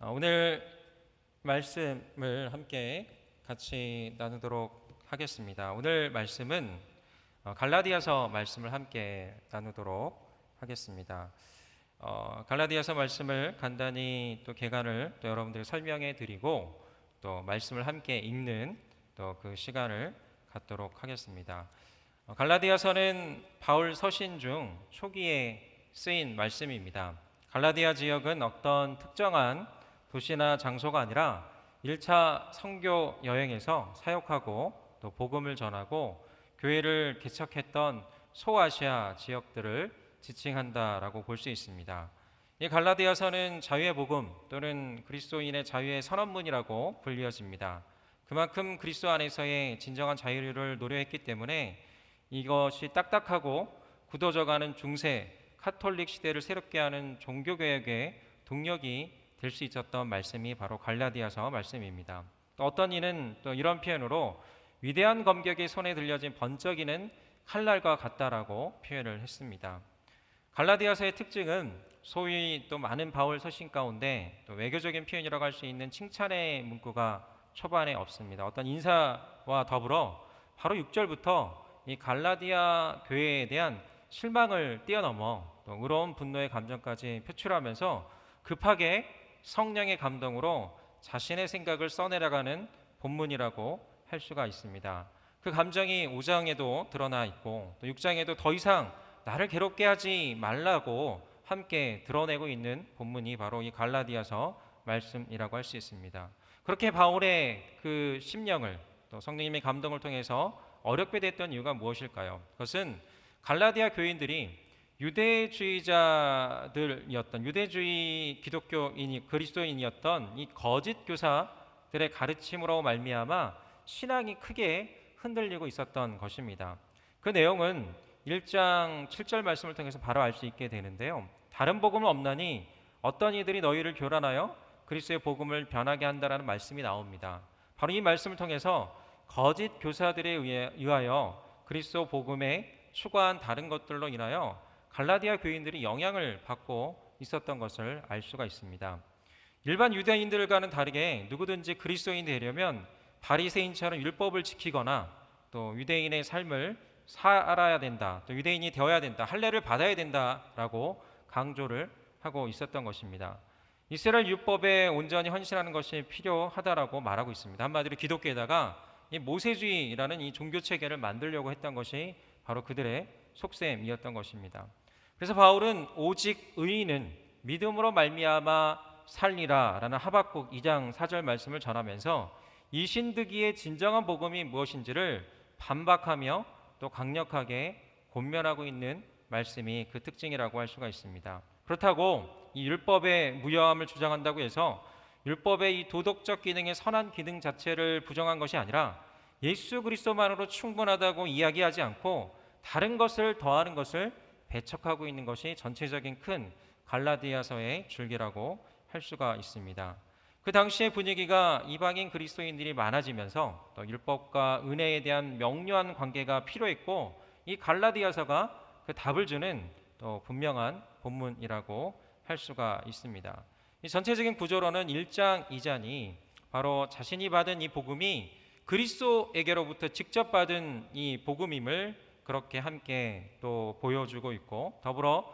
오늘 말씀을 함께 같이 나누도록 하겠습니다. 오늘 말씀은 갈라디아서 말씀을 함께 나누도록 하겠습니다. 갈라디아서 말씀을 간단히 또 개관을 또 여러분들이 설명해 드리고 또 말씀을 함께 읽는 또 그 시간을 갖도록 하겠습니다. 갈라디아서는 바울 서신 중 초기에 쓰인 말씀입니다. 갈라디아 지역은 어떤 특정한 도시나 장소가 아니라 1차 선교 여행에서 사역하고 또 복음을 전하고 교회를 개척했던 소아시아 지역들을 지칭한다라고 볼 수 있습니다. 이 갈라디아서는 자유의 복음 또는 그리스도인의 자유의 선언문이라고 불리어집니다. 그만큼 그리스도 안에서의 진정한 자유를 노려했기 때문에 이것이 딱딱하고 굳어져가는 중세 카톨릭 시대를 새롭게 하는 종교개혁의 동력이 될 수 있었던 말씀이 바로 갈라디아서 말씀입니다. 또 어떤 이는 또 이런 표현으로 위대한 검격의 손에 들려진 번쩍이는 칼날과 같다라고 표현을 했습니다. 갈라디아서의 특징은 소위 또 많은 바울 서신 가운데 또 외교적인 표현이라고 할 수 있는 칭찬의 문구가 초반에 없습니다. 어떤 인사와 더불어 바로 6절부터 이 갈라디아 교회에 대한 실망을 뛰어넘어 또 의로운 분노의 감정까지 표출하면서 급하게 성령의 감동으로 자신의 생각을 써내려가는 본문이라고 할 수가 있습니다. 그 감정이 5장에도 드러나 있고 또 6장에도 더 이상 나를 괴롭게 하지 말라고 함께 드러내고 있는 본문이 바로 이 갈라디아서 말씀이라고 할 수 있습니다. 그렇게 바울의 그 심령을 또 성령님의 감동을 통해서 어렵게 됐던 이유가 무엇일까요? 그것은 갈라디아 교인들이 유대주의자들이었던 유대주의 기독교인이 그리스도인이었던 이 거짓 교사들의 가르침으로 말미암아 신앙이 크게 흔들리고 있었던 것입니다. 그 내용은 1장 7절 말씀을 통해서 바로 알 수 있게 되는데요. 다른 복음은 없나니 어떤 이들이 너희를 교란하여 그리스도의 복음을 변하게 한다라는 말씀이 나옵니다. 바로 이 말씀을 통해서 거짓 교사들에 의하여 그리스도 복음에 추가한 다른 것들로 인하여 갈라디아 교인들이 영향을 받고 있었던 것을 알 수가 있습니다. 일반 유대인들과는 다르게 누구든지 그리스도인이 되려면 바리새인처럼 율법을 지키거나 또 유대인의 삶을 살아야 된다, 또 유대인이 되어야 된다, 할례를 받아야 된다라고 강조를 하고 있었던 것입니다. 이스라엘 율법에 온전히 헌신하는 것이 필요하다라고 말하고 있습니다. 한마디로 기독교에다가 이 모세주의라는 이 종교 체계를 만들려고 했던 것이 바로 그들의 속셈이었던 것입니다. 그래서 바울은 오직 의인은 믿음으로 말미암아 살리라라는 하박국 2장 4절 말씀을 전하면서 이 신득이의 진정한 복음이 무엇인지를 반박하며 또 강력하게 권면하고 있는 말씀이 그 특징이라고 할 수가 있습니다. 그렇다고 이 율법의 무효함을 주장한다고 해서 율법의 이 도덕적 기능의 선한 기능 자체를 부정한 것이 아니라 예수 그리스도만으로 충분하다고 이야기하지 않고 다른 것을 더하는 것을 배척하고 있는 것이 전체적인 큰 갈라디아서의 줄기라고 할 수가 있습니다. 그 당시의 분위기가 이방인 그리스도인들이 많아지면서 또 율법과 은혜에 대한 명료한 관계가 필요했고 이 갈라디아서가 그 답을 주는 또 분명한 본문이라고 할 수가 있습니다. 이 전체적인 구조로는 1장, 2장이 바로 자신이 받은 이 복음이 그리스도에게로부터 직접 받은 이 복음임을 그렇게 함께 또 보여주고 있고 더불어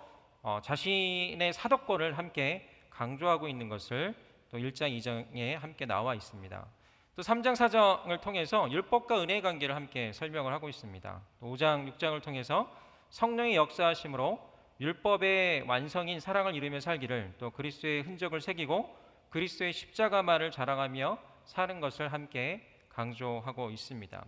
자신의 사도권을 함께 강조하고 있는 것을 또 1장, 2장에 함께 나와 있습니다. 또 3장, 4장을 통해서 율법과 은혜의 관계를 함께 설명을 하고 있습니다. 또 5장, 6장을 통해서 성령의 역사하심으로 율법의 완성인 사랑을 이루며 살기를 또 그리스도의 흔적을 새기고 그리스도의 십자가만을 자랑하며 사는 것을 함께 강조하고 있습니다.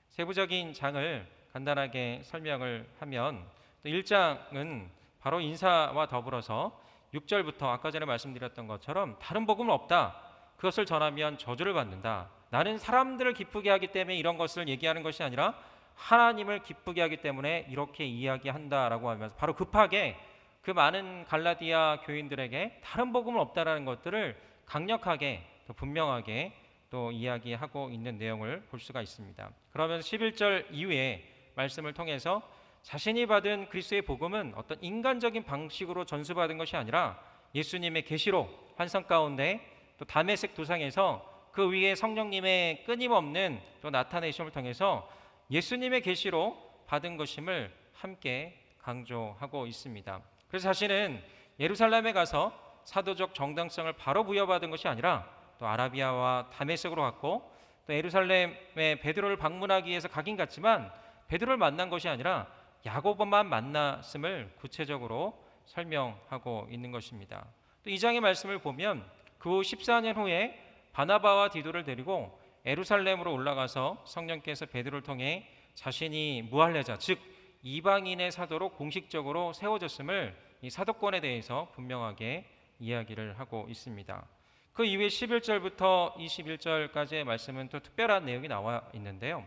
세부적인 장을 간단하게 설명을 하면 또 1장은 바로 인사와 더불어서 6절부터 아까 전에 말씀드렸던 것처럼 다른 복음은 없다. 그것을 전하면 저주를 받는다. 나는 사람들을 기쁘게 하기 때문에 이런 것을 얘기하는 것이 아니라 하나님을 기쁘게 하기 때문에 이렇게 이야기한다라고 하면서 바로 급하게 그 많은 갈라디아 교인들에게 다른 복음은 없다라는 것들을 강력하게 또 분명하게 또 이야기하고 있는 내용을 볼 수가 있습니다. 그러면서 11절 이후에 말씀을 통해서 자신이 받은 그리스도의 복음은 어떤 인간적인 방식으로 전수받은 것이 아니라 예수님의 계시로 환상 가운데 또 다메섹 도상에서 그 위에 성령님의 끊임없는 또 나타내심을 통해서 예수님의 계시로 받은 것임을 함께 강조하고 있습니다. 그래서 사실은 예루살렘에 가서 사도적 정당성을 바로 부여받은 것이 아니라 또 아라비아와 다메섹으로 갔고 또 예루살렘에 베드로를 방문하기 위해서 가긴 갔지만 베드로를 만난 것이 아니라 야고보만 만났음을 구체적으로 설명하고 있는 것입니다. 또 2장의 말씀을 보면 그 후 14년 후에 바나바와 디도를 데리고 예루살렘으로 올라가서 성령께서 베드로를 통해 자신이 무할례자 즉 이방인의 사도로 공식적으로 세워졌음을 이 사도권에 대해서 분명하게 이야기를 하고 있습니다. 그 이후에 11절부터 21절까지의 말씀은 또 특별한 내용이 나와 있는데요.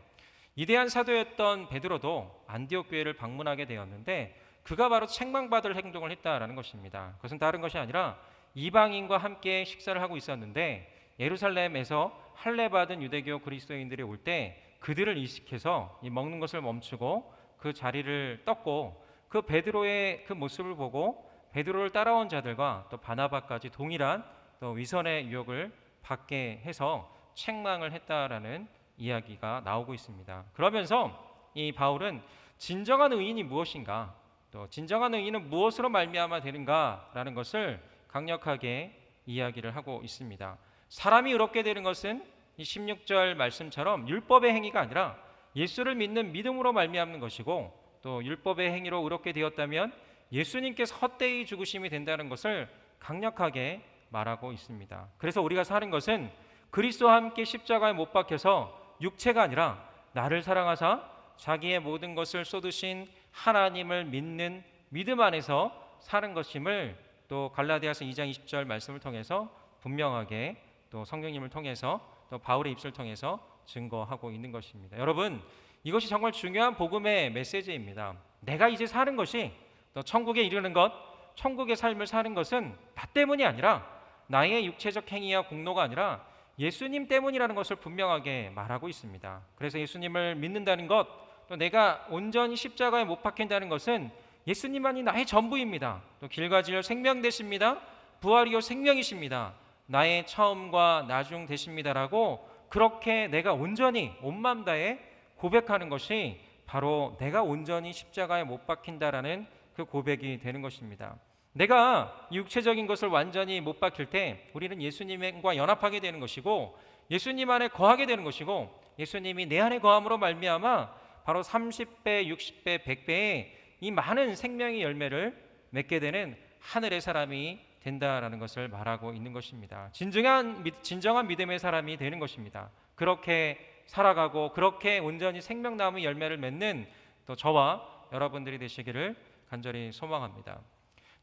위대한 사도였던 베드로도 안디옥 교회를 방문하게 되었는데 그가 바로 책망받을 행동을 했다라는 것입니다. 그것은 다른 것이 아니라 이방인과 함께 식사를 하고 있었는데 예루살렘에서 할례받은 유대교 그리스도인들이 올 때 그들을 이식해서 이 먹는 것을 멈추고 그 자리를 떴고 그 베드로의 그 모습을 보고 베드로를 따라온 자들과 또 바나바까지 동일한 또 위선의 유혹을 받게 해서 책망을 했다라는 이야기가 나오고 있습니다. 그러면서 이 바울은 진정한 의인이 무엇인가, 또 진정한 의인은 무엇으로 말미암아 되는가라는 것을 강력하게 이야기를 하고 있습니다. 사람이 의롭게 되는 것은 이 16절 말씀처럼 율법의 행위가 아니라 예수를 믿는 믿음으로 말미암는 것이고 또 율법의 행위로 의롭게 되었다면 예수님께서 헛되이 죽으심이 된다는 것을 강력하게 말하고 있습니다. 그래서 우리가 사는 것은 그리스도와 함께 십자가에 못 박혀서 육체가 아니라 나를 사랑하사 자기의 모든 것을 쏟으신 하나님을 믿는 믿음 안에서 사는 것임을 또 갈라디아서 2장 20절 말씀을 통해서 분명하게 또 성령님을 통해서 또 바울의 입술을 통해서 증거하고 있는 것입니다. 여러분, 이것이 정말 중요한 복음의 메시지입니다. 내가 이제 사는 것이 또 천국에 이르는 것, 천국의 삶을 사는 것은 나 때문이 아니라 나의 육체적 행위와 공로가 아니라 예수님 때문이라는 것을 분명하게 말하고 있습니다. 그래서 예수님을 믿는다는 것, 또 내가 온전히 십자가에 못 박힌다는 것은 예수님만이 나의 전부입니다. 또 길과 진리로 생명 되십니다. 부활이요 생명이십니다. 나의 처음과 나중 되십니다라고 그렇게 내가 온전히 온 마음 다해 고백하는 것이 바로 내가 온전히 십자가에 못 박힌다라는 그 고백이 되는 것입니다. 내가 육체적인 것을 완전히 못 박힐 때 우리는 예수님과 연합하게 되는 것이고 예수님 안에 거하게 되는 것이고 예수님이 내 안에 거함으로 말미암아 바로 30배, 60배, 100배의 이 많은 생명의 열매를 맺게 되는 하늘의 사람이 된다라는 것을 말하고 있는 것입니다. 진정한 믿음의 사람이 되는 것입니다. 그렇게 살아가고 그렇게 온전히 생명나무의 열매를 맺는 또 저와 여러분들이 되시기를 간절히 소망합니다.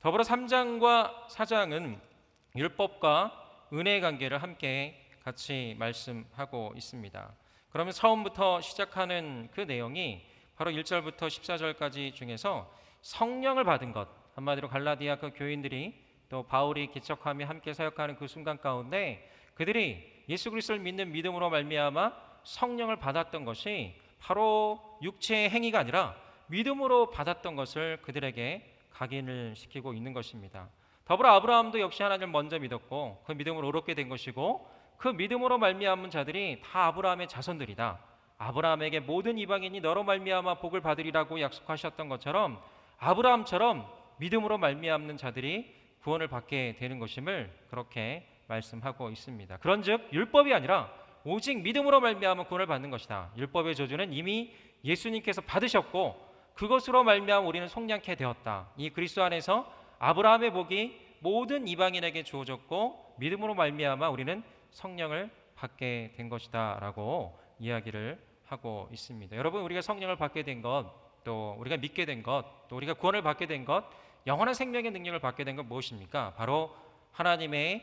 더불어 3장과 4장은 율법과 은혜의 관계를 함께 같이 말씀하고 있습니다. 그러면 처음부터 시작하는 그 내용이 바로 1절부터 14절까지 중에서 성령을 받은 것, 한마디로 갈라디아 그 교인들이 또 바울이 기척하며 함께 사역하는 그 순간 가운데 그들이 예수 그리스도를 믿는 믿음으로 말미암아 성령을 받았던 것이 바로 육체의 행위가 아니라 믿음으로 받았던 것을 그들에게 각인을 시키고 있는 것입니다. 더불어 아브라함도 역시 하나님을 먼저 믿었고 그 믿음으로 의롭게 된 것이고 그 믿음으로 말미암은 자들이 다 아브라함의 자손들이다. 아브라함에게 모든 이방인이 너로 말미암아 복을 받으리라고 약속하셨던 것처럼 아브라함처럼 믿음으로 말미암는 자들이 구원을 받게 되는 것임을 그렇게 말씀하고 있습니다. 그런즉 율법이 아니라 오직 믿음으로 말미암아 구원을 받는 것이다. 율법의 저주는 이미 예수님께서 받으셨고 그것으로 말미암아 우리는 속량케 되었다. 이 그리스도 안에서 아브라함의 복이 모든 이방인에게 주어졌고 믿음으로 말미암아 우리는 성령을 받게 된 것이다라고 이야기를 하고 있습니다. 여러분, 우리가 성령을 받게 된 것, 또 우리가 믿게 된 것, 또 우리가 구원을 받게 된 것, 영원한 생명의 능력을 받게 된 건 무엇입니까? 바로 하나님에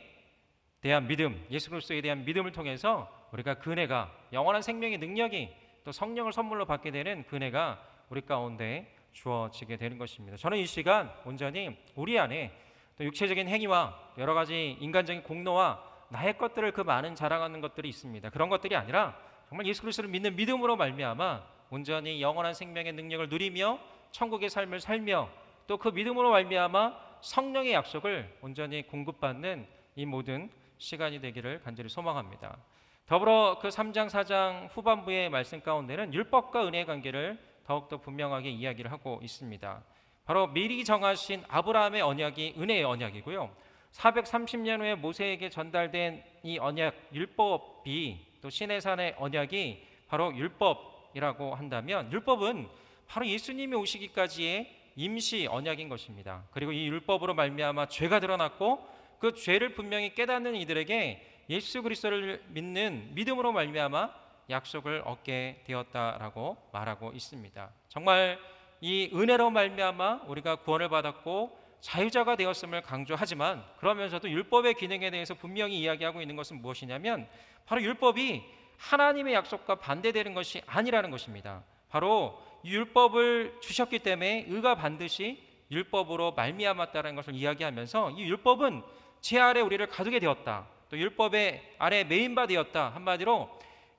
대한 믿음, 예수 그리스도에 대한 믿음을 통해서 우리가 그 은혜가 영원한 생명의 능력이 또 성령을 선물로 받게 되는 그 은혜가 우리 가운데 주어지게 되는 것입니다. 저는 이 시간 온전히 우리 안에 또 육체적인 행위와 여러 가지 인간적인 공로와 나의 것들을 그 많은 자랑하는 것들이 있습니다. 그런 것들이 아니라 정말 예수 그리스도를 믿는 믿음으로 말미암아 온전히 영원한 생명의 능력을 누리며 천국의 삶을 살며 또 그 믿음으로 말미암아 성령의 약속을 온전히 공급받는 이 모든 시간이 되기를 간절히 소망합니다. 더불어 그 3장 4장 후반부의 말씀 가운데는 율법과 은혜의 관계를 더욱더 분명하게 이야기를 하고 있습니다. 바로 미리 정하신 아브라함의 언약이 은혜의 언약이고요. 430년 후에 모세에게 전달된 이 언약 율법이 또 시내산의 언약이 바로 율법이라고 한다면 율법은 바로 예수님이 오시기까지의 임시 언약인 것입니다. 그리고 이 율법으로 말미암아 죄가 드러났고 그 죄를 분명히 깨닫는 이들에게 예수 그리스도를 믿는 믿음으로 말미암아 약속을 얻게 되었다라고 말하고 있습니다. 정말 이 은혜로 말미암아 우리가 구원을 받았고 자유자가 되었음을 강조하지만 그러면서도 율법의 기능에 대해서 분명히 이야기하고 있는 것은 무엇이냐면 바로 율법이 하나님의 약속과 반대되는 것이 아니라는 것입니다. 바로 율법을 주셨기 때문에 의가 반드시 율법으로 말미암았다는 것을 이야기하면서 이 율법은 제 아래 우리를 가두게 되었다. 또 율법의 아래 메인바 되었다. 한마디로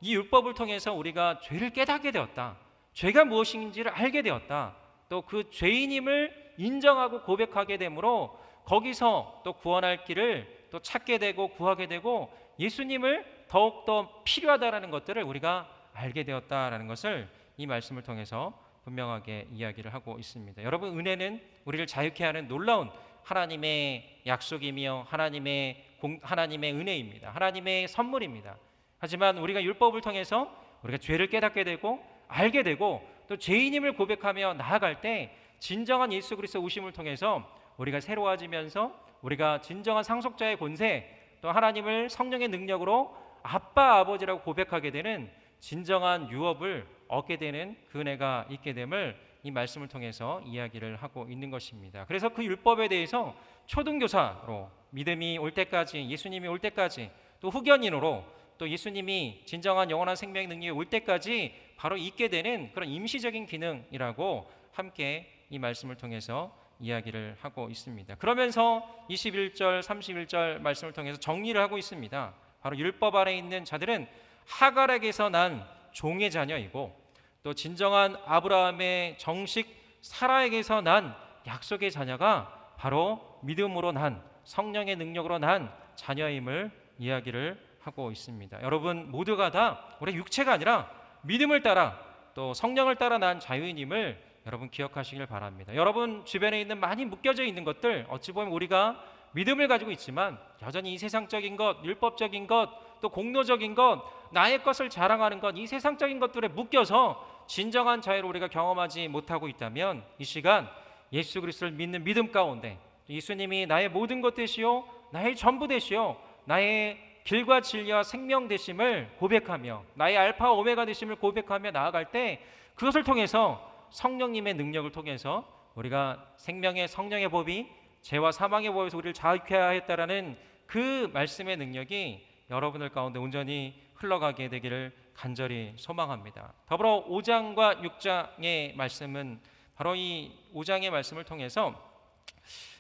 이 율법을 통해서 우리가 죄를 깨닫게 되었다. 죄가 무엇인지를 알게 되었다. 또 그 죄인임을 인정하고 고백하게 되므로 거기서 또 구원할 길을 또 찾게 되고 구하게 되고 예수님을 더욱더 필요하다라는 것들을 우리가 알게 되었다라는 것을 이 말씀을 통해서 분명하게 이야기를 하고 있습니다. 여러분, 은혜는 우리를 자유케 하는 놀라운 하나님의 약속이며 하나님의 은혜입니다. 하나님의 선물입니다. 하지만 우리가 율법을 통해서 우리가 죄를 깨닫게 되고 알게 되고 또 죄인임을 고백하며 나아갈 때 진정한 예수 그리스도 오심을 통해서 우리가 새로워지면서 우리가 진정한 상속자의 권세 또 하나님을 성령의 능력으로 아빠 아버지라고 고백하게 되는 진정한 유업을 얻게 되는 그 은혜가 있게 됨을 이 말씀을 통해서 이야기를 하고 있는 것입니다. 그래서 그 율법에 대해서 초등교사로 믿음이 올 때까지 예수님이 올 때까지 또 후견인으로 또 예수님이 진정한 영원한 생명의 능력이 올 때까지 바로 있게 되는 그런 임시적인 기능이라고 함께 이 말씀을 통해서 이야기를 하고 있습니다. 그러면서 21절 31절 말씀을 통해서 정리를 하고 있습니다. 바로 율법 아래 있는 자들은 하갈에게서 난 종의 자녀이고 또 진정한 아브라함의 정식 사라에게서 난 약속의 자녀가 바로 믿음으로 난 성령의 능력으로 난 자녀임을 이야기를 하고 있습니다. 여러분 모두가 다 우리 육체가 아니라 믿음을 따라 또 성령을 따라 난 자유인임을 여러분 기억하시길 바랍니다. 여러분 주변에 있는 많이 묶여져 있는 것들 어찌 보면 우리가 믿음을 가지고 있지만 여전히 이 세상적인 것, 율법적인 것, 또 공로적인 것, 나의 것을 자랑하는 것, 이 세상적인 것들에 묶여서 진정한 자유를 우리가 경험하지 못하고 있다면 이 시간 예수 그리스도를 믿는 믿음 가운데 예수님이 나의 모든 것 되시오, 나의 전부 되시오, 나의 길과 진리와 생명 되심을 고백하며 나의 알파 오메가 되심을 고백하며 나아갈 때 그것을 통해서 성령님의 능력을 통해서 우리가 생명의 성령의 법이 죄와 사망의 법에서 우리를 자유케 하였다라는 그 말씀의 능력이 여러분들 가운데 온전히 흘러가게 되기를 간절히 소망합니다. 더불어 5장과 6장의 말씀은 바로 이 5장의 말씀을 통해서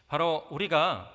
바로 우리가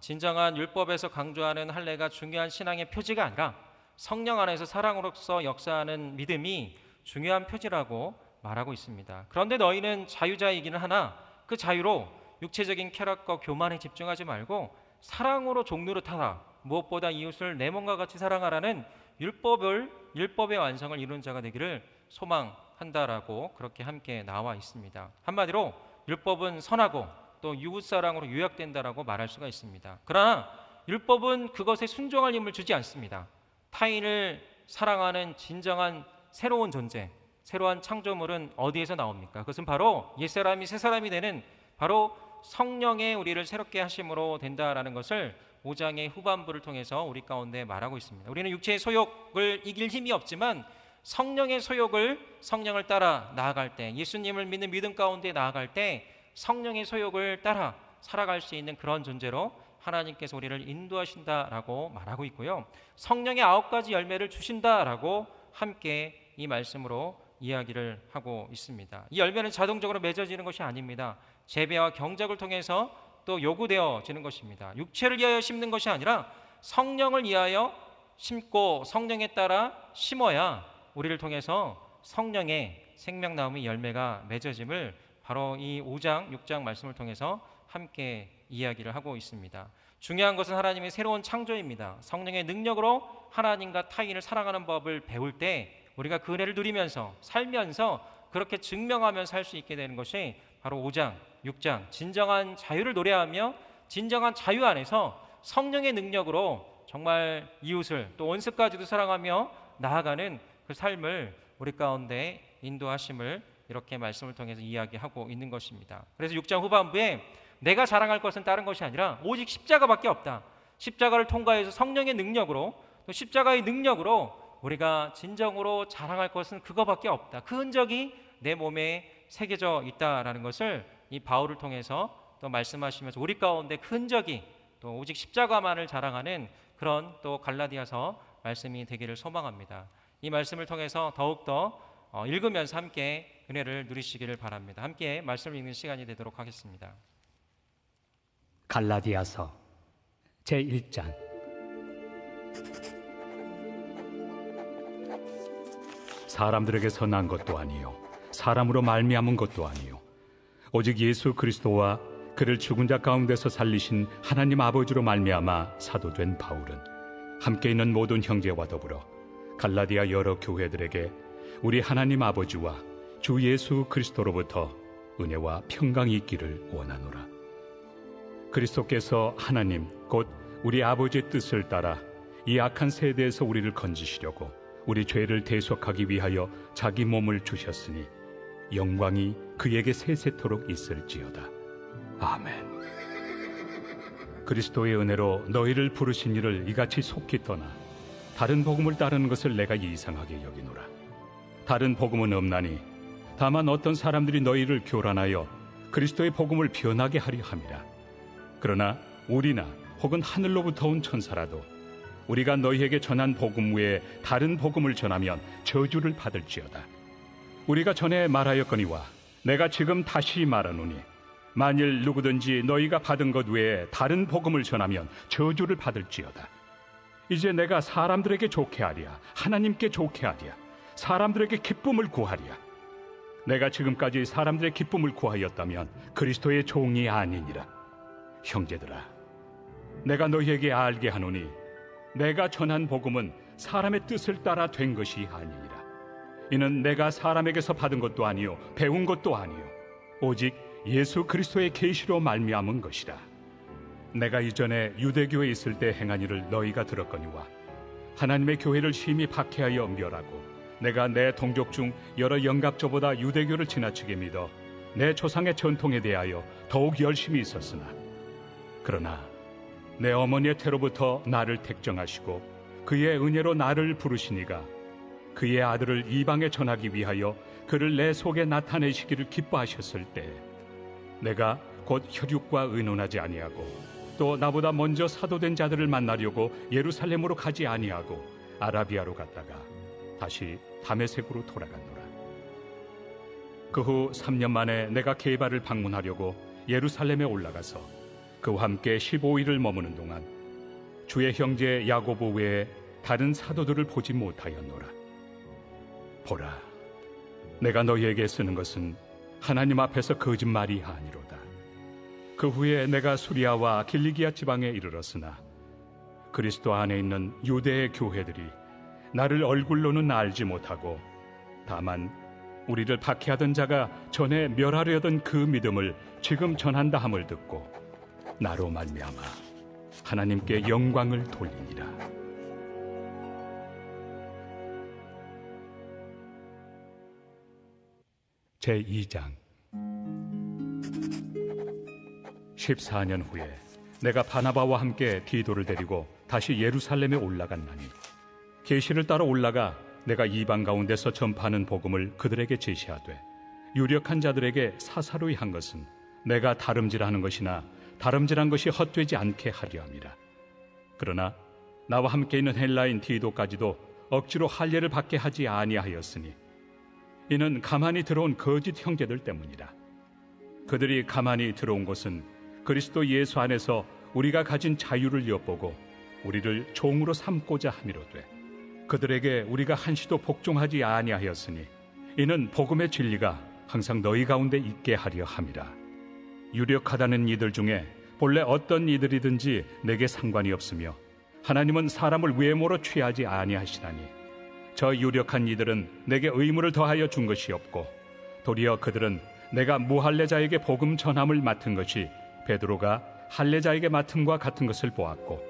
진정한 율법에서 강조하는 할례가 중요한 신앙의 표지가 아니라 성령 안에서 사랑으로서 역사하는 믿음이 중요한 표지라고 말하고 있습니다. 그런데 너희는 자유자이기는 하나 그 자유로 육체적인 쾌락과 교만에 집중하지 말고 사랑으로 종노릇하라. 무엇보다 이웃을 내 몸과 같이 사랑하라는 율법의 완성을 이루는 자가 되기를 소망한다라고 그렇게 함께 나와 있습니다. 한마디로 율법은 선하고 또 이웃사랑으로 요약된다라고 말할 수가 있습니다. 그러나 율법은 그것에 순종할 힘을 주지 않습니다. 타인을 사랑하는 진정한 새로운 존재, 새로운 창조물은 어디에서 나옵니까? 그것은 바로 옛사람이 새사람이 되는 바로 성령의 우리를 새롭게 하심으로 된다라는 것을 5장의 후반부를 통해서 우리 가운데 말하고 있습니다. 우리는 육체의 소욕을 이길 힘이 없지만 성령의 성령을 따라 나아갈 때 예수님을 믿는 믿음 가운데 나아갈 때 성령의 소욕을 따라 살아갈 수 있는 그런 존재로 하나님께서 우리를 인도하신다라고 말하고 있고요. 성령의 9가지 열매를 주신다라고 함께 이 말씀으로 이야기를 하고 있습니다. 이 열매는 자동적으로 맺어지는 것이 아닙니다. 재배와 경작을 통해서 또 요구되어지는 것입니다. 육체를 위하여 심는 것이 아니라 성령을 위하여 심고 성령에 따라 심어야 우리를 통해서 성령의 생명나무의 열매가 맺어짐을 바로 이 5장, 6장 말씀을 통해서 함께 이야기를 하고 있습니다. 중요한 것은 하나님의 새로운 창조입니다. 성령의 능력으로 하나님과 타인을 사랑하는 법을 배울 때 우리가 그 은혜를 누리면서 살면서 그렇게 증명하며 살 수 있게 되는 것이 바로 5장, 6장 진정한 자유를 노래하며 진정한 자유 안에서 성령의 능력으로 정말 이웃을 또 원수까지도 사랑하며 나아가는 그 삶을 우리 가운데 인도하심을 이렇게 말씀을 통해서 이야기하고 있는 것입니다. 그래서 6장 후반부에 내가 자랑할 것은 다른 것이 아니라 오직 십자가밖에 없다. 십자가를 통과해서 성령의 능력으로 또 십자가의 능력으로 우리가 진정으로 자랑할 것은 그거밖에 없다. 그 흔적이 내 몸에 새겨져 있다라는 것을 이 바울을 통해서 또 말씀하시면서 우리 가운데 그 흔적이 또 오직 십자가만을 자랑하는 그런 또 갈라디아서 말씀이 되기를 소망합니다. 이 말씀을 통해서 더욱더 읽으면서 함께 은혜를 누리시기를 바랍니다. 함께 말씀을 읽는 시간이 되도록 하겠습니다. 갈라디아서 제1장. 사람들에게서 난 것도 아니요 사람으로 말미암은 것도 아니요 오직 예수 그리스도와 그를 죽은 자 가운데서 살리신 하나님 아버지로 말미암아 사도된 바울은 함께 있는 모든 형제와 더불어 갈라디아 여러 교회들에게 우리 하나님 아버지와 주 예수 그리스도로부터 은혜와 평강이 있기를 원하노라. 그리스도께서 하나님 곧 우리 아버지의 뜻을 따라 이 악한 세대에서 우리를 건지시려고 우리 죄를 대속하기 위하여 자기 몸을 주셨으니 영광이 그에게 세세토록 있을지어다. 아멘. 그리스도의 은혜로 너희를 부르신 이를 이같이 속히 떠나 다른 복음을 따르는 것을 내가 이상하게 여기노라. 다른 복음은 없나니 다만 어떤 사람들이 너희를 교란하여 그리스도의 복음을 변하게 하려 함이라. 그러나 우리나 혹은 하늘로부터 온 천사라도 우리가 너희에게 전한 복음 외에 다른 복음을 전하면 저주를 받을지어다. 우리가 전에 말하였거니와 내가 지금 다시 말하노니 만일 누구든지 너희가 받은 것 외에 다른 복음을 전하면 저주를 받을지어다. 이제 내가 사람들에게 좋게 하랴 하나님께 좋게 하랴 사람들에게 기쁨을 구하랴. 내가 지금까지 사람들의 기쁨을 구하였다면 그리스도의 종이 아니니라. 형제들아, 내가 너희에게 알게 하노니 내가 전한 복음은 사람의 뜻을 따라 된 것이 아니니라. 이는 내가 사람에게서 받은 것도 아니요 배운 것도 아니요 오직 예수 그리스도의 계시로 말미암은 것이라. 내가 이전에 유대교에 있을 때 행한 일을 너희가 들었거니와 하나님의 교회를 심히 박해하여 멸하고 내가 내 동족 중 여러 영갑조보다 유대교를 지나치게 믿어 내 조상의 전통에 대하여 더욱 열심히 있었으나 그러나 내 어머니의 태로부터 나를 택정하시고 그의 은혜로 나를 부르시니가 그의 아들을 이방에 전하기 위하여 그를 내 속에 나타내시기를 기뻐하셨을 때 내가 곧 혈육과 의논하지 아니하고 또 나보다 먼저 사도된 자들을 만나려고 예루살렘으로 가지 아니하고 아라비아로 갔다가 다시 다메섹으로 돌아갔노라. 그 후 3년 만에 내가 게바를 방문하려고 예루살렘에 올라가서 그와 함께 15일을 머무는 동안 주의 형제 야고보 외에 다른 사도들을 보지 못하였노라. 보라, 내가 너희에게 쓰는 것은 하나님 앞에서 거짓말이 아니로다. 그 후에 내가 수리아와 길리기아 지방에 이르렀으나 그리스도 안에 있는 유대의 교회들이 나를 얼굴로는 알지 못하고 다만 우리를 박해하던 자가 전에 멸하려던 그 믿음을 지금 전한다 함을 듣고 나로 말미암아 하나님께 영광을 돌리니라. 제2장. 14년 후에 내가 바나바와 함께 디도를 데리고 다시 예루살렘에 올라갔나니 계시를 따라 올라가 내가 이방 가운데서 전파하는 복음을 그들에게 제시하되 유력한 자들에게 사사로이 한 것은 내가 다름질하는 것이나 다름질한 것이 헛되지 않게 하려 함이라. 그러나 나와 함께 있는 헬라인 디도까지도 억지로 할례를 받게 하지 아니하였으니 이는 가만히 들어온 거짓 형제들 때문이라. 그들이 가만히 들어온 것은 그리스도 예수 안에서 우리가 가진 자유를 엿보고 우리를 종으로 삼고자 함이로되 그들에게 우리가 한시도 복종하지 아니하였으니 이는 복음의 진리가 항상 너희 가운데 있게 하려 함이라. 유력하다는 이들 중에 본래 어떤 이들이든지 내게 상관이 없으며 하나님은 사람을 외모로 취하지 아니하시나니 저 유력한 이들은 내게 의무를 더하여 준 것이 없고 도리어 그들은 내가 무할례자에게 복음 전함을 맡은 것이 베드로가 할례자에게 맡음과 같은 것을 보았고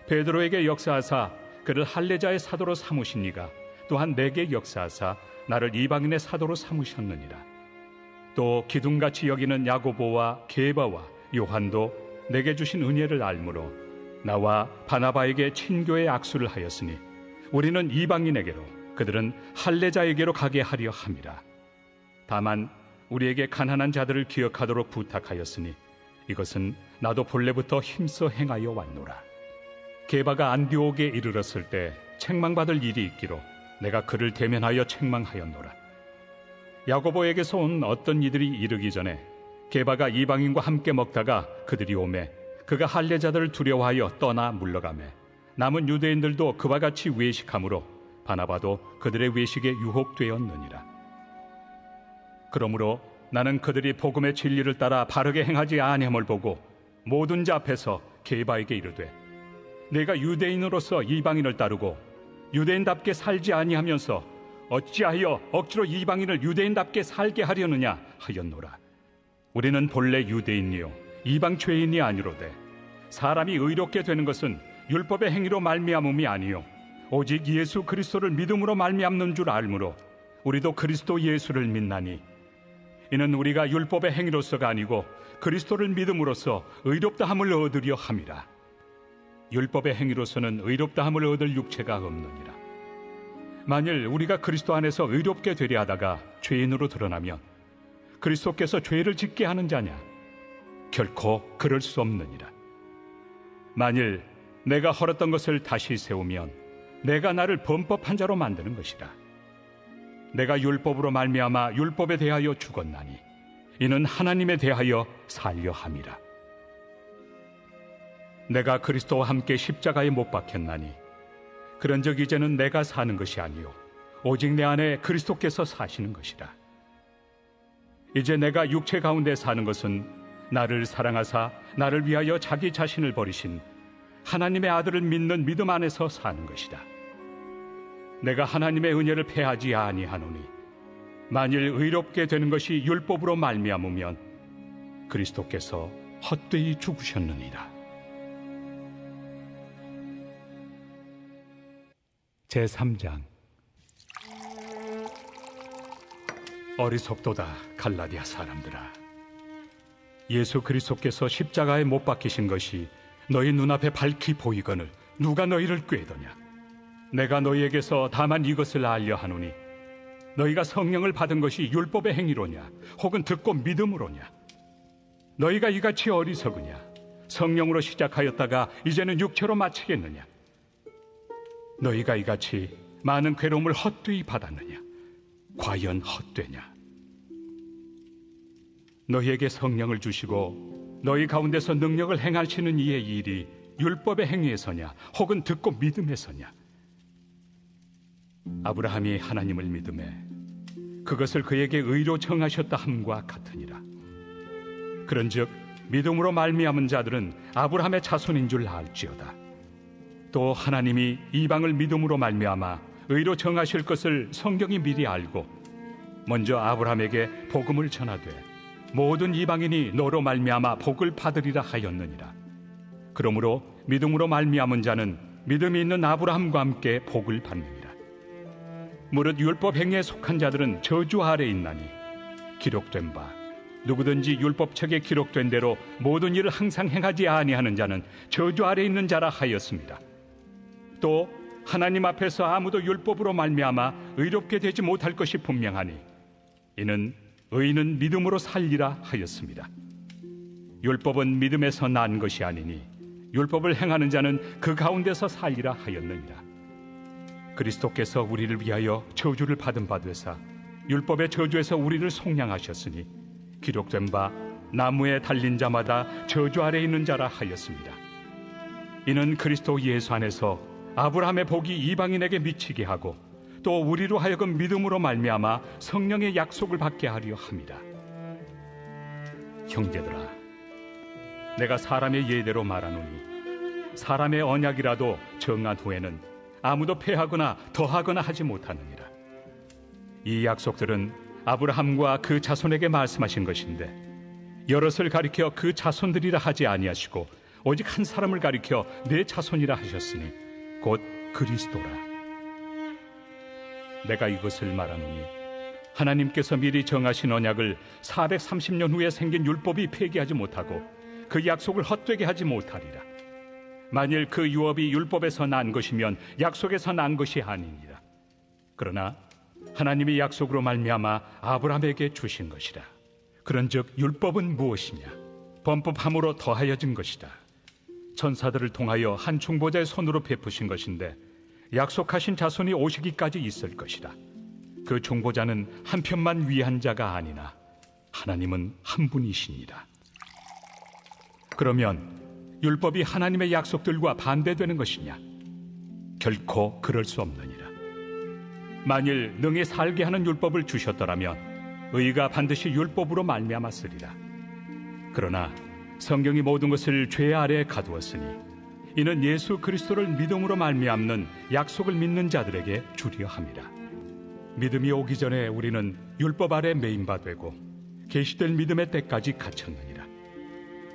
베드로에게 역사하사 그를 할례자의 사도로 삼으신 이가 또한 내게 역사하사 나를 이방인의 사도로 삼으셨느니라. 또 기둥같이 여기는 야고보와 게바와 요한도 내게 주신 은혜를 알므로 나와 바나바에게 친교의 악수를 하였으니 우리는 이방인에게로 그들은 할례자에게로 가게 하려 함이라. 다만 우리에게 가난한 자들을 기억하도록 부탁하였으니 이것은 나도 본래부터 힘써 행하여 왔노라. 게바가 안디옥에 이르렀을 때 책망받을 일이 있기로 내가 그를 대면하여 책망하였노라. 야고보에게서 온 어떤 이들이 이르기 전에 게바가 이방인과 함께 먹다가 그들이 오매 그가 할례자들을 두려워하여 떠나 물러가매 남은 유대인들도 그와 같이 외식하므로 바나바도 그들의 외식에 유혹되었느니라. 그러므로 나는 그들이 복음의 진리를 따라 바르게 행하지 아니함을 보고 모든 자 앞에서 게바에게 이르되 내가 유대인으로서 이방인을 따르고 유대인답게 살지 아니하면서 어찌하여 억지로 이방인을 유대인답게 살게 하려느냐 하였노라. 우리는 본래 유대인이요 이방 죄인이 아니로되 사람이 의롭게 되는 것은 율법의 행위로 말미암음이 아니요 오직 예수 그리스도를 믿음으로 말미암는 줄 알므로 우리도 그리스도 예수를 믿나니 이는 우리가 율법의 행위로서가 아니고 그리스도를 믿음으로써 의롭다함을 얻으려 함이라. 율법의 행위로서는 의롭다함을 얻을 육체가 없느니라. 만일 우리가 그리스도 안에서 의롭게 되려 하다가 죄인으로 드러나면 그리스도께서 죄를 짓게 하는 자냐? 결코 그럴 수 없느니라. 만일 내가 헐었던 것을 다시 세우면 내가 나를 범법한 자로 만드는 것이라. 내가 율법으로 말미암아 율법에 대하여 죽었나니 이는 하나님에 대하여 살려 함이라. 내가 그리스도와 함께 십자가에 못 박혔나니 그런즉 이제는 내가 사는 것이 아니요 오직 내 안에 그리스도께서 사시는 것이라. 이제 내가 육체 가운데 사는 것은 나를 사랑하사 나를 위하여 자기 자신을 버리신 하나님의 아들을 믿는 믿음 안에서 사는 것이다. 내가 하나님의 은혜를 패하지 아니하노니 만일 의롭게 되는 것이 율법으로 말미암으면 그리스도께서 헛되이 죽으셨느니라. 제3장. 어리석도다 갈라디아 사람들아, 예수 그리스도께서 십자가에 못 박히신 것이 너희 눈앞에 밝히 보이거늘 누가 너희를 꾀더냐? 내가 너희에게서 다만 이것을 알려 하노니 너희가 성령을 받은 것이 율법의 행위로냐 혹은 듣고 믿음으로냐? 너희가 이같이 어리석으냐? 성령으로 시작하였다가 이제는 육체로 마치겠느냐? 너희가 이같이 많은 괴로움을 헛되이 받았느냐? 과연 헛되냐? 너희에게 성령을 주시고 너희 가운데서 능력을 행하시는 이의 일이 율법의 행위에서냐 혹은 듣고 믿음에서냐? 아브라함이 하나님을 믿음에 그것을 그에게 의로 정하셨다 함과 같으니라. 그런즉 믿음으로 말미암은 자들은 아브라함의 자손인 줄 알지어다. 또 하나님이 이방을 믿음으로 말미암아 의로 정하실 것을 성경이 미리 알고 먼저 아브라함에게 복음을 전하되 모든 이방인이 너로 말미암아 복을 받으리라 하였느니라. 그러므로 믿음으로 말미암은 자는 믿음이 있는 아브라함과 함께 복을 받느니라. 무릇 율법 행위에 속한 자들은 저주 아래 있나니 기록된 바 누구든지 율법책에 기록된 대로 모든 일을 항상 행하지 아니하는 자는 저주 아래 있는 자라 하였습니다. 또 하나님 앞에서 아무도 율법으로 말미암아 의롭게 되지 못할 것이 분명하니 이는 의인은 믿음으로 살리라 하였습니다. 율법은 믿음에서 난 것이 아니니 율법을 행하는 자는 그 가운데서 살리라 하였느니라. 그리스도께서 우리를 위하여 저주를 받은 바 되사 율법의 저주에서 우리를 속량하셨으니 기록된 바 나무에 달린 자마다 저주 아래 있는 자라 하였습니다. 이는 그리스도 예수 안에서 아브라함의 복이 이방인에게 미치게 하고 또 우리로 하여금 믿음으로 말미암아 성령의 약속을 받게 하려 함이라. 형제들아, 내가 사람의 예대로 말하노니 사람의 언약이라도 정한 후에는 아무도 폐하거나 더하거나 하지 못하느니라. 이 약속들은 아브라함과 그 자손에게 말씀하신 것인데 여럿을 가리켜 그 자손들이라 하지 아니하시고 오직 한 사람을 가리켜 내 자손이라 하셨으니 곧 그리스도라. 내가 이것을 말하노니 하나님께서 미리 정하신 언약을 430년 후에 생긴 율법이 폐기하지 못하고 그 약속을 헛되게 하지 못하리라. 만일 그 유업이 율법에서 난 것이면 약속에서 난 것이 아니니라. 그러나 하나님이 약속으로 말미암아 아브라함에게 주신 것이라. 그런즉 율법은 무엇이냐? 범법함으로 더하여진 것이다. 천사들을 통하여 한 중보자의 손으로 베푸신 것인데 약속하신 자손이 오시기까지 있을 것이라. 그 중보자는 한 편만 위한 자가 아니나 하나님은 한 분이시니라. 그러면 율법이 하나님의 약속들과 반대되는 것이냐? 결코 그럴 수 없느니라. 만일 능히 살게 하는 율법을 주셨더라면 의가 반드시 율법으로 말미암았으리라. 그러나 성경이 모든 것을 죄 아래에 가두었으니 이는 예수 그리스도를 믿음으로 말미암는 약속을 믿는 자들에게 주려 함이라. 믿음이 오기 전에 우리는 율법 아래 매인 바 되고 계시될 믿음의 때까지 갇혔느니라.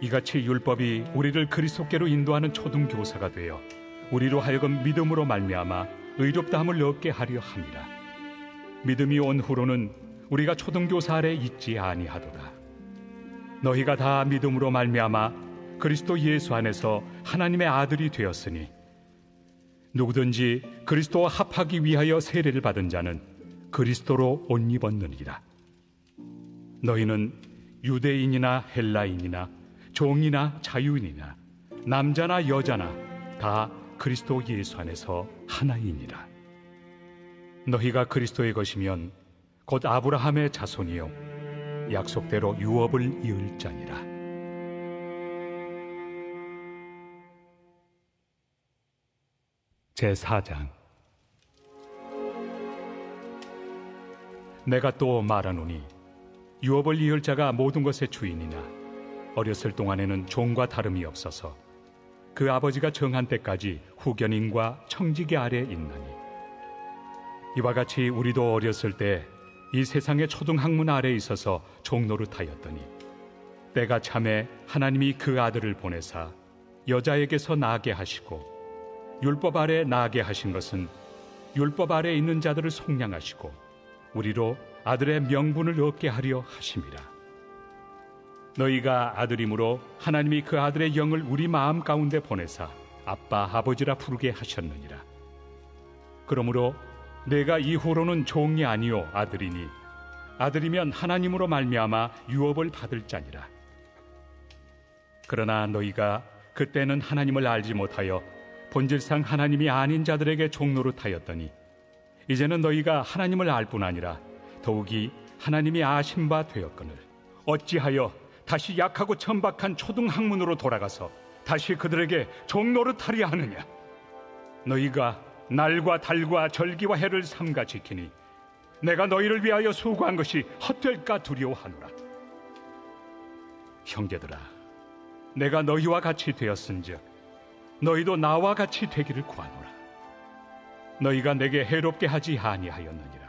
이같이 율법이 우리를 그리스도께로 인도하는 초등교사가 되어 우리로 하여금 믿음으로 말미암아 의롭다함을 얻게 하려 함이라. 믿음이 온 후로는 우리가 초등교사 아래 있지 아니하도다. 너희가 다 믿음으로 말미암아 그리스도 예수 안에서 하나님의 아들이 되었으니 누구든지 그리스도와 합하기 위하여 세례를 받은 자는 그리스도로 옷 입었느니라. 너희는 유대인이나 헬라인이나 종이나 자유인이나 남자나 여자나 다 그리스도 예수 안에서 하나이니라. 너희가 그리스도의 것이면 곧 아브라함의 자손이요 약속대로 유업을 이을 자니라. 제4장. 내가 또 말하노니 유업을 이을 자가 모든 것의 주인이나 어렸을 동안에는 종과 다름이 없어서 그 아버지가 정한 때까지 후견인과 청지기 아래 있나니 이와 같이 우리도 어렸을 때 이 세상의 초등학문 아래 있어서 종노릇하였더니 때가 참에 하나님이 그 아들을 보내사 여자에게서 나게 하시고 율법 아래 나게 하신 것은 율법 아래 있는 자들을 속량하시고 우리로 아들의 명분을 얻게 하려 하심이라. 너희가 아들이므로 하나님이 그 아들의 영을 우리 마음 가운데 보내사 아빠 아버지라 부르게 하셨느니라. 그러므로 내가 이후로는 종이 아니요 아들이니 아들이면 하나님으로 말미암아 유업을 받을 자니라. 그러나 너희가 그때는 하나님을 알지 못하여 본질상 하나님이 아닌 자들에게 종노릇하였더니 이제는 너희가 하나님을 알 뿐 아니라 더욱이 하나님이 아신 바 되었거늘 어찌하여 다시 약하고 천박한 초등학문으로 돌아가서 다시 그들에게 종노릇하려 하느냐? 너희가 날과 달과 절기와 해를 삼가 지키니 내가 너희를 위하여 수고한 것이 헛될까 두려워하노라. 형제들아, 내가 너희와 같이 되었은즉 너희도 나와 같이 되기를 구하노라. 너희가 내게 해롭게 하지 아니하였느니라.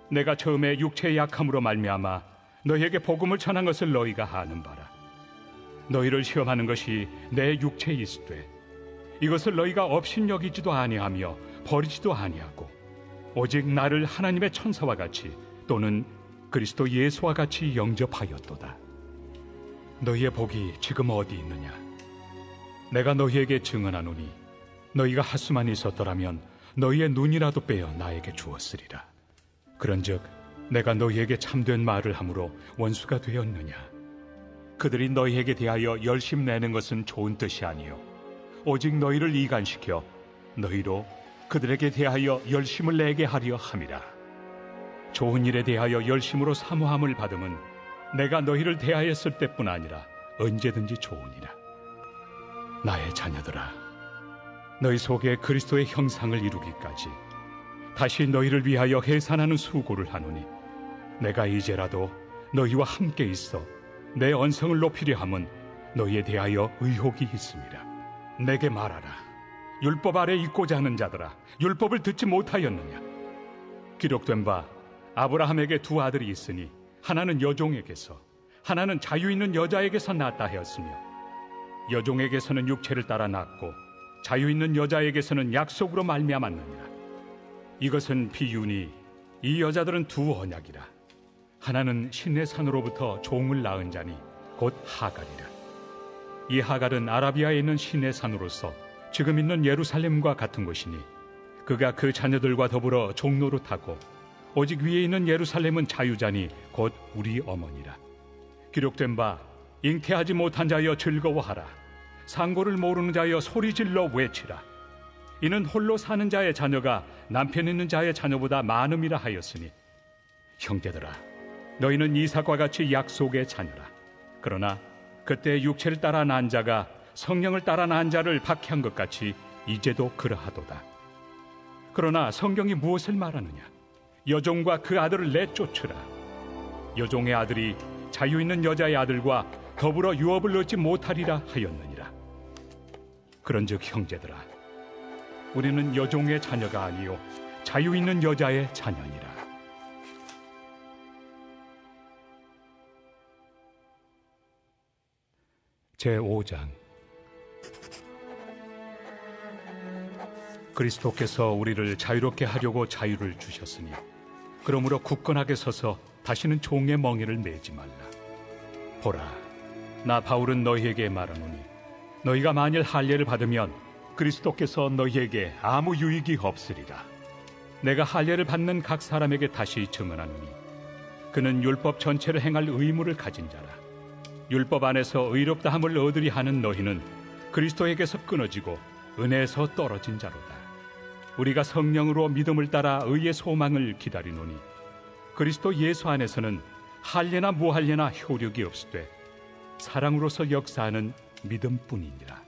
내가 처음에 육체의 약함으로 말미암아 너희에게 복음을 전한 것을 너희가 아는 바라. 너희를 시험하는 것이 내 육체에 있으되 이것을 너희가 업신여기지도 아니하며 버리지도 아니하고 오직 나를 하나님의 천사와 같이 또는 그리스도 예수와 같이 영접하였도다. 너희의 복이 지금 어디 있느냐? 내가 너희에게 증언하노니 너희가 하수만 있었더라면 너희의 눈이라도 빼어 나에게 주었으리라. 그런즉 내가 너희에게 참된 말을 함으로 원수가 되었느냐? 그들이 너희에게 대하여 열심 내는 것은 좋은 뜻이 아니요 오직 너희를 이간시켜 너희로 그들에게 대하여 열심을 내게 하려 함이라. 좋은 일에 대하여 열심으로 사모함을 받음은 내가 너희를 대하였을 때뿐 아니라 언제든지 좋으니라. 나의 자녀들아, 너희 속에 그리스도의 형상을 이루기까지 다시 너희를 위하여 해산하는 수고를 하노니 내가 이제라도 너희와 함께 있어 내 언성을 높이려 함은 너희에 대하여 의혹이 있습니다. 내게 말하라. 율법 아래 있고자 하는 자들아, 율법을 듣지 못하였느냐? 기록된 바 아브라함에게 두 아들이 있으니 하나는 여종에게서 하나는 자유 있는 여자에게서 낳았다 하였으며 여종에게서는 육체를 따라 낳고 자유 있는 여자에게서는 약속으로 말미암았느니라. 이것은 비유니 이 여자들은 두 언약이라. 하나는 신의 산으로부터 종을 낳은 자니 곧 하갈이라. 이 하갈은 아라비아에 있는 신의 산으로서 지금 있는 예루살렘과 같은 곳이니 그가 그 자녀들과 더불어 종노릇하고 오직 위에 있는 예루살렘은 자유자니 곧 우리 어머니라. 기록된 바 잉태하지 못한 자여 즐거워하라. 상고를 모르는 자여 소리질러 외치라. 이는 홀로 사는 자의 자녀가 남편 있는 자의 자녀보다 많음이라 하였으니 형제들아, 너희는 이삭과 같이 약속의 자녀라. 그러나 그때 육체를 따라 난 자가 성령을 따라 난 자를 박해한 것 같이 이제도 그러하도다. 그러나 성경이 무엇을 말하느냐? 여종과 그 아들을 내쫓으라. 여종의 아들이 자유 있는 여자의 아들과 더불어 유업을 얻지 못하리라 하였느니라. 그런즉 형제들아, 우리는 여종의 자녀가 아니요 자유 있는 여자의 자녀니라. 제5장. 그리스도께서 우리를 자유롭게 하려고 자유를 주셨으니 그러므로 굳건하게 서서 다시는 종의 멍에를 매지 말라. 보라, 나 바울은 너희에게 말하노니 너희가 만일 할례를 받으면 그리스도께서 너희에게 아무 유익이 없으리라. 내가 할례를 받는 각 사람에게 다시 증언하노니 그는 율법 전체를 행할 의무를 가진 자라. 율법 안에서 의롭다함을 얻으리 하는 너희는 그리스도에게서 끊어지고 은혜에서 떨어진 자로다. 우리가 성령으로 믿음을 따라 의의 소망을 기다리노니 그리스도 예수 안에서는 할례나 무할례나 효력이 없으되 사랑으로서 역사하는 믿음뿐이니라.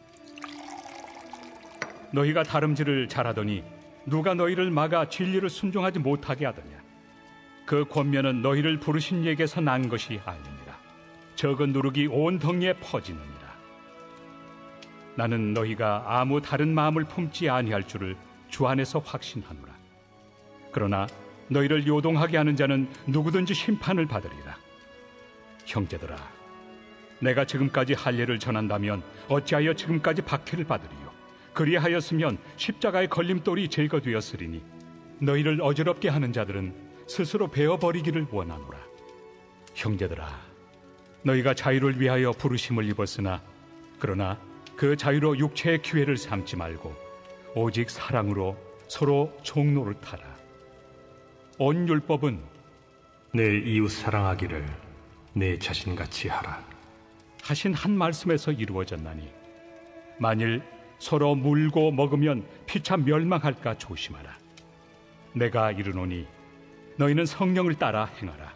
너희가 다름질을 잘하더니 누가 너희를 막아 진리를 순종하지 못하게 하더냐? 그 권면은 너희를 부르신 이에게서 난 것이 아니니라. 적은 누룩이 온 덩이에 퍼지느니라. 나는 너희가 아무 다른 마음을 품지 아니할 줄을 주 안에서 확신하노라. 그러나 너희를 요동하게 하는 자는 누구든지 심판을 받으리라. 형제들아, 내가 지금까지 할례를 전한다면 어찌하여 지금까지 박해를 받으리요? 그리하였으면 십자가의 걸림돌이 제거되었으리니 너희를 어지럽게 하는 자들은 스스로 베어버리기를 원하노라. 형제들아, 너희가 자유를 위하여 부르심을 입었으나 그러나 그 자유로 육체의 기회를 삼지 말고 오직 사랑으로 서로 종노릇하라. 온 율법은 내 이웃 사랑하기를 내 자신같이 하라 하신 한 말씀에서 이루어졌나니 만일 서로 물고 먹으면 피차 멸망할까 조심하라. 내가 이르노니 너희는 성령을 따라 행하라.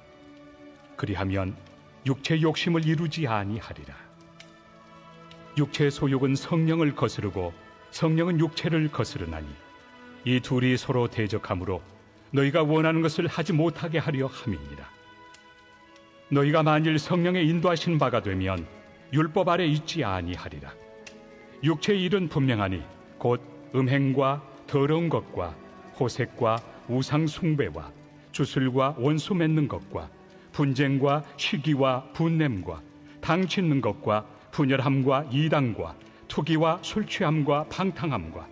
그리하면 육체 욕심을 이루지 아니하리라. 육체의 소욕은 성령을 거스르고 성령은 육체를 거스르나니 이 둘이 서로 대적하므로 너희가 원하는 것을 하지 못하게 하려 함이니라. 너희가 만일 성령의 인도하신 바가 되면 율법 아래 있지 아니하리라. 육체의 일은 분명하니 곧 음행과 더러운 것과 호색과 우상 숭배와 주술과 원수 맺는 것과 분쟁과 시기와 분냄과 당 짓는 것과 분열함과 이당과 투기와 술 취함과 방탕함과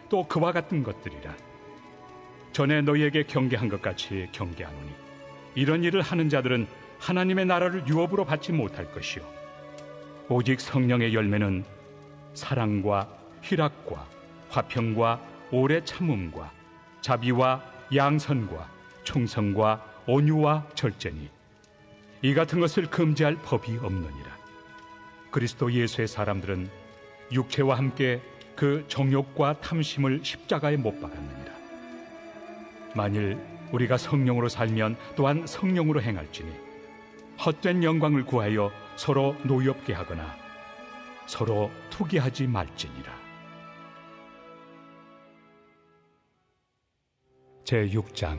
또 그와 같은 것들이라. 전에 너희에게 경계한 것 같이 경계하노니 이런 일을 하는 자들은 하나님의 나라를 유업으로 받지 못할 것이요 오직 성령의 열매는 사랑과 희락과 화평과 오래 참음과 자비와 양선과 충성과 온유와 절제니 이 같은 것을 금지할 법이 없느니라. 그리스도 예수의 사람들은 육체와 함께 그 정욕과 탐심을 십자가에 못 박았느니라. 만일 우리가 성령으로 살면 또한 성령으로 행할지니 헛된 영광을 구하여 서로 노엽게 하거나 서로 투기하지 말지니라. 제6장.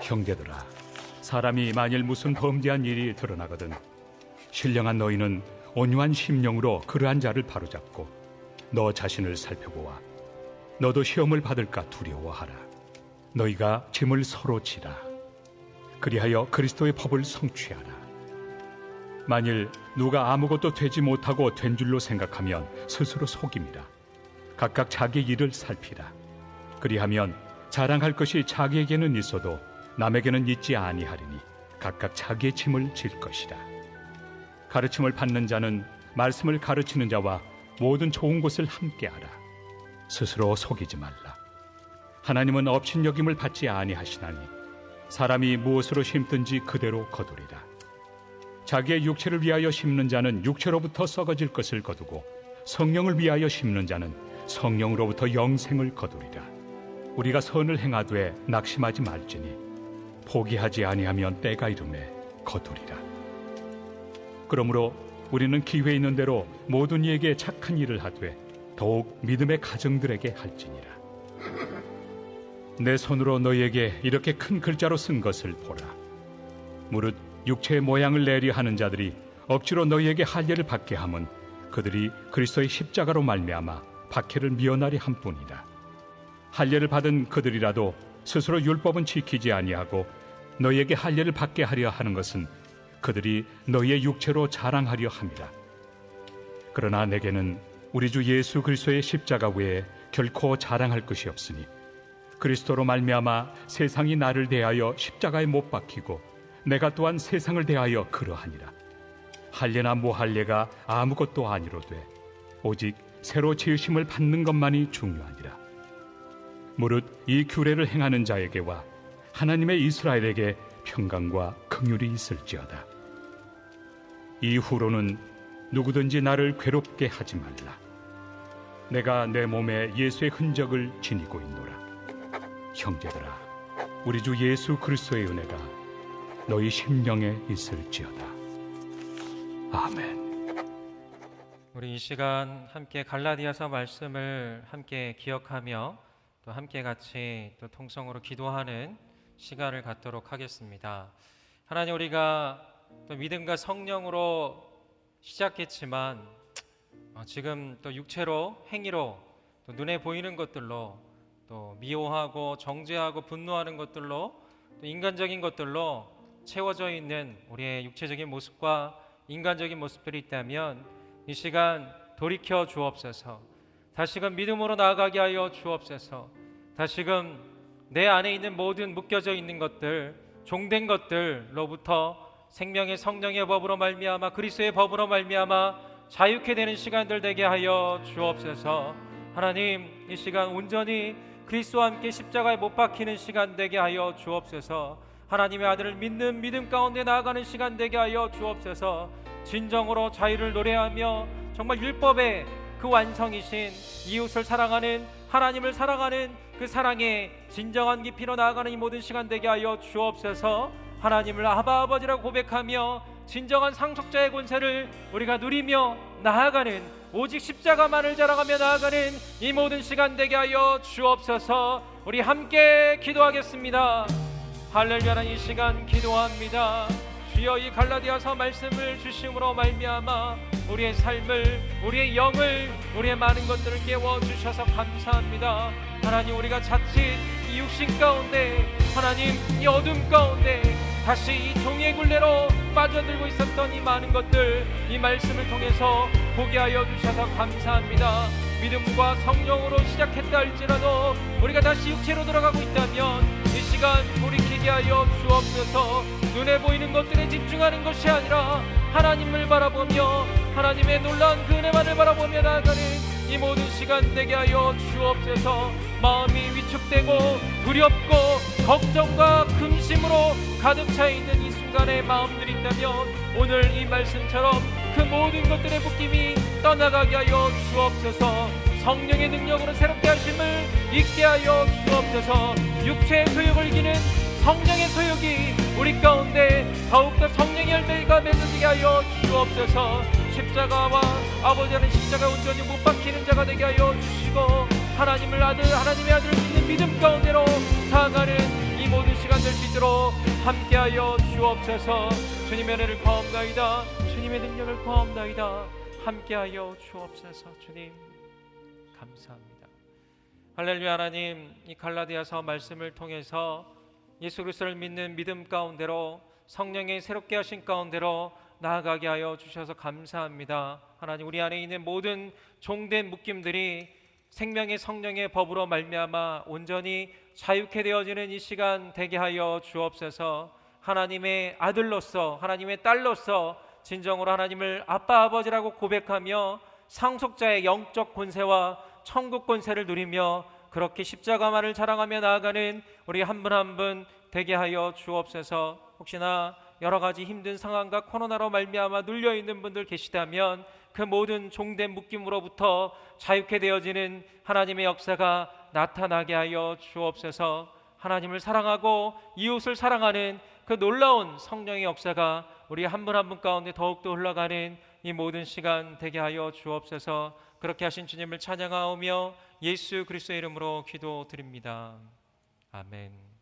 형제들아, 사람이 만일 무슨 범죄한 일이 드러나거든 신령한 너희는 온유한 심령으로 그러한 자를 바로잡고 너 자신을 살펴보아 너도 시험을 받을까 두려워하라. 너희가 짐을 서로 지라. 그리하여 그리스도의 법을 성취하라. 만일 누가 아무것도 되지 못하고 된 줄로 생각하면 스스로 속임이라. 각각 자기 일을 살피라. 그리하면 자랑할 것이 자기에게는 있어도 남에게는 있지 아니하리니 각각 자기의 짐을 질 것이라. 가르침을 받는 자는 말씀을 가르치는 자와 모든 좋은 것을 함께하라. 스스로 속이지 말라. 하나님은 업신여김을 받지 아니하시나니 사람이 무엇으로 심든지 그대로 거두리라. 자기의 육체를 위하여 심는 자는 육체로부터 썩어질 것을 거두고 성령을 위하여 심는 자는 성령으로부터 영생을 거두리라. 우리가 선을 행하되 낙심하지 말지니 포기하지 아니하면 때가 이르매 거두리라. 그러므로 우리는 기회 있는 대로 모든 이에게 착한 일을 하되 더욱 믿음의 가정들에게 할지니라. 내 손으로 너희에게 이렇게 큰 글자로 쓴 것을 보라. 무릇 육체의 모양을 내리 하는 자들이 억지로 너희에게 할례를 받게 함은 그들이 그리스도의 십자가로 말미암아 박해를 미연하리 함뿐이라. 할례를 받은 그들이라도 스스로 율법은 지키지 아니하고 너희에게 할례를 받게 하려 하는 것은 그들이 너희의 육체로 자랑하려 함이라. 그러나 내게는 우리 주 예수 그리스도의 십자가 외에 결코 자랑할 것이 없으니 그리스도로 말미암아 세상이 나를 대하여 십자가에 못 박히고 내가 또한 세상을 대하여 그러하니라. 할례나 무할례가 아무것도 아니로되 오직 새로 지으심을 받는 것만이 중요하니라. 무릇 이 규례를 행하는 자에게와 하나님의 이스라엘에게 평강과 긍휼이 있을지어다. 이후로는 누구든지 나를 괴롭게 하지 말라. 내가 내 몸에 예수의 흔적을 지니고 있노라. 형제들아, 우리 주 예수 그리스도의 은혜가 너희 심령에 있을지어다. 아멘. 우리 이 시간 함께 갈라디아서 말씀을 함께 기억하며 또 함께 같이 또 통성으로 기도하는 시간을 갖도록 하겠습니다. 하나님, 우리가 또 믿음과 성령으로 시작했지만 지금 또 육체로, 행위로, 또 눈에 보이는 것들로, 또 미워하고 정죄하고 분노하는 것들로, 또 인간적인 것들로 채워져 있는 우리의 육체적인 모습과 인간적인 모습들이 있다면 이 시간 돌이켜 주옵소서. 다시금 믿음으로 나아가게 하여 주옵소서. 다시금 내 안에 있는 모든 묶여져 있는 것들, 종된 것들로부터 생명의 성령의 법으로 말미암아 그리스도의 법으로 말미암아 자유케 되는 시간들 되게 하여 주옵소서. 하나님, 이 시간 온전히 그리스도와 함께 십자가에 못 박히는 시간 되게 하여 주옵소서. 하나님의 아들을 믿는 믿음 가운데 나아가는 시간 되게 하여 주옵소서. 진정으로 자유를 노래하며 정말 율법의 그 완성이신 이웃을 사랑하는, 하나님을 사랑하는 그 사랑의 진정한 깊이로 나아가는 이 모든 시간 되게 하여 주옵소서. 하나님을 아바 아버지라고 고백하며 진정한 상속자의 권세를 우리가 누리며 나아가는, 오직 십자가만을 자랑하며 나아가는 이 모든 시간 되게 하여 주옵소서. 우리 함께 기도하겠습니다. 할렐루야. 이 시간 기도합니다. 주여, 이 갈라디아서 말씀을 주심으로 말미암아 우리의 삶을, 우리의 영을, 우리의 많은 것들을 깨워주셔서 감사합니다. 하나님, 우리가 자칫 이 육신 가운데, 하나님 이 어둠 가운데 다시 이 종의 굴레로 빠져들고 있었던 이 많은 것들, 이 말씀을 통해서 보게 하여 주셔서 감사합니다. 믿음과 성령으로 시작했다 할지라도 우리가 다시 육체로 들어가고 있다면 이 시간 돌이키게 하여 주옵소서. 눈에 보이는 것들에 집중하는 것이 아니라 하나님을 바라보며 하나님의 놀라운 그 은혜만을 바라보며 나아가는 이 모든 시간 되게 하여 주옵소서. 마음이 위축되고 두렵고 걱정과 근심으로 가득 차 있는 이 순간의 마음들이 있다면 오늘 이 말씀처럼 그 모든 것들의 묶임이 떠나가게 하여 주옵소서. 성령의 능력으로 새롭게 하심을 잊게 하여 주옵소서. 육체의 소욕을 이기는 성령의 소욕이 우리 가운데 더욱더 성령의 열매가 맺어지게 하여 주옵소서. 십자가와 아버지라는 십자가 온전히 못 박히는 자가 되게 하여 주시고 하나님의 아들 믿는 믿음 가운데로 나아가는 이 이 모든 시간 될 수 있도록 함께하여 주옵소서. 주님의 은혜를 구하옵나이다. 주님의 능력을 구하옵나이다. 함께하여 주옵소서. 주님 감사합니다. 할렐루야. 하나님, 이 갈라디아서 말씀을 통해서 예수 그리스도를 믿는 믿음 가운데로 성령의 새롭게 하신 가운데로 나아가게 하여 주셔서 감사합니다. 하나님, 우리 안에 있는 모든 종된 묶임들이 생명의 성령의 법으로 말미암아 온전히 자유케 되어지는 이 시간 되게 하여 주옵소서. 하나님의 아들로서, 하나님의 딸로서 진정으로 하나님을 아빠 아버지라고 고백하며 상속자의 영적 권세와 천국 권세를 누리며 그렇게 십자가만을 자랑하며 나아가는 우리 한 분 한 분 되게 하여 주옵소서. 혹시나 여러 가지 힘든 상황과 코로나로 말미암아 눌려 있는 분들 계시다면 그 모든 종된 묶임으로부터 자유케 되어지는 하나님의 역사가 나타나게 하여 주옵소서. 하나님을 사랑하고 이웃을 사랑하는 그 놀라운 성령의 역사가 우리 한 분 한 분 가운데 더욱더 흘러가는 이 모든 시간 되게 하여 주옵소서. 그렇게 하신 주님을 찬양하오며 예수 그리스도의 이름으로 기도드립니다. 아멘.